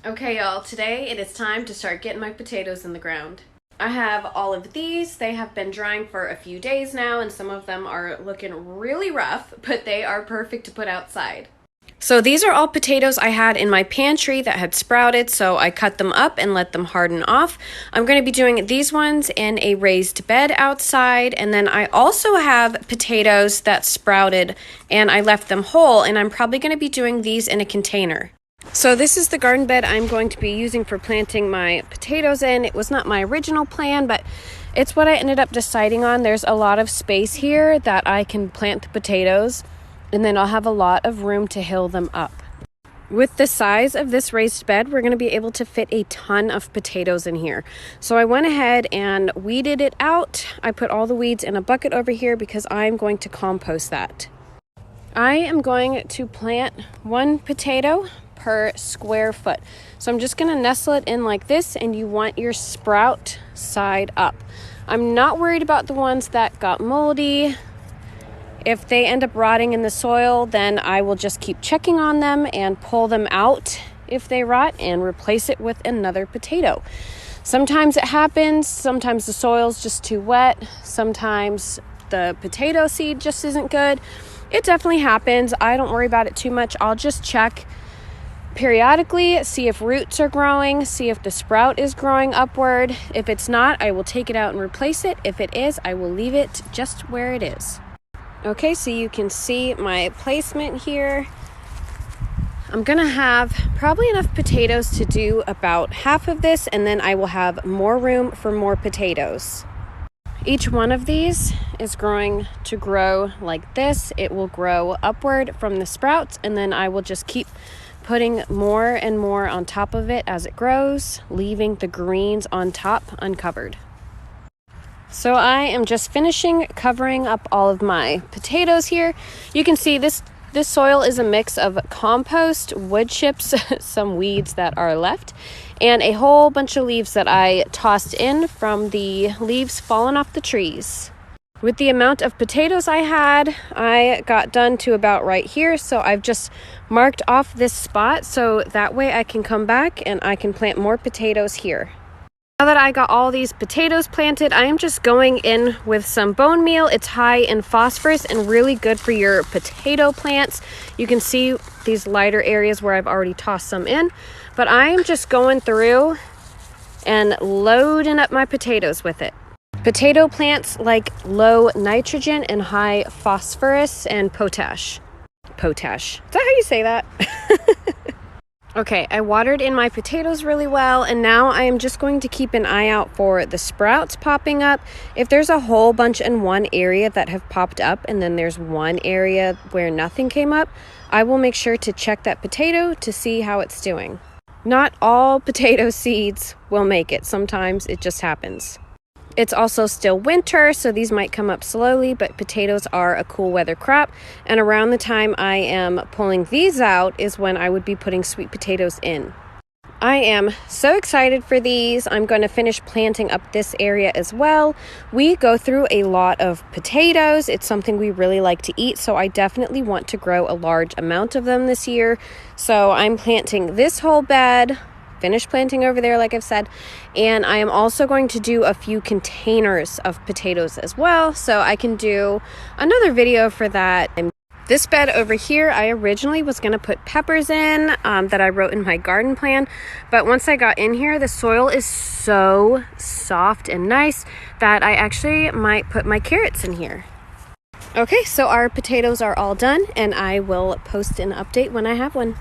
Okay, y'all, today it is time to start getting my potatoes in the ground. I have all of these. They have been drying for a few days now, and some of them are looking really rough, but they are perfect to put outside. So these are all potatoes I had in my pantry that had sprouted, so I cut them up and let them harden off. I'm going to be doing these ones in a raised bed outside, and then I also have potatoes that sprouted and I left them whole, and I'm probably going to be doing these in a container. So this is the garden bed I'm going to be using for planting my potatoes in. It was not my original plan, but it's what I ended up deciding on. There's a lot of space here that I can plant the potatoes, and then I'll have a lot of room to hill them up. With the size of this raised bed, we're going to be able to fit a ton of potatoes in here. So I went ahead and weeded it out. I put all the weeds in a bucket over here because I'm going to compost that. I am going to plant one potato per square foot. So I'm just going to nestle it in like this, and you want your sprout side up. I'm not worried about the ones that got moldy. If they end up rotting in the soil, then I will just keep checking on them and pull them out if they rot and replace it with another potato. Sometimes it happens. Sometimes the soil's just too wet. Sometimes the potato seed just isn't good. It definitely happens. I don't worry about it too much. I'll just check periodically, see if roots are growing, see if the sprout is growing upward. If it's not, I will take it out and replace it. If it is, I will leave it just where it is. Okay, so you can see my placement here. I'm gonna have probably enough potatoes to do about half of this, and then I will have more room for more potatoes. Each one of these is going to grow like this. It will grow upward from the sprouts, and then I will just keep putting more and more on top of it as it grows, leaving the greens on top uncovered. So I am just finishing covering up all of my potatoes here. You can see this soil is a mix of compost, wood chips, some weeds that are left, and a whole bunch of leaves that I tossed in from the leaves falling off the trees. With the amount of potatoes I had, I got done to about right here, so I've just marked off this spot so that way I can come back and I can plant more potatoes here. Now that I got all these potatoes planted, I am just going in with some bone meal. It's high in phosphorus and really good for your potato plants. You can see these lighter areas where I've already tossed some in, but I am just going through and loading up my potatoes with it. Potato plants like low nitrogen and high phosphorus and potash. Potash. Is that how you say that? Okay, I watered in my potatoes really well, and now I am just going to keep an eye out for the sprouts popping up. If there's a whole bunch in one area that have popped up, and then there's one area where nothing came up, I will make sure to check that potato to see how it's doing. Not all potato seeds will make it. Sometimes it just happens. It's also still winter, so these might come up slowly, but potatoes are a cool weather crop. And around the time I am pulling these out is when I would be putting sweet potatoes in. I am so excited for these. I'm going to finish planting up this area as well. We go through a lot of potatoes. It's something we really like to eat, so I definitely want to grow a large amount of them this year. So I'm planting this whole bed. Finished planting over there, like I've said, and I am also going to do a few containers of potatoes as well, so I can do another video for that. And this bed over here, I originally was going to put peppers in that I wrote in my garden plan, but once I got in here, the soil is so soft and nice that I actually might put my carrots in here. Okay, so our potatoes are all done, and I will post an update when I have one.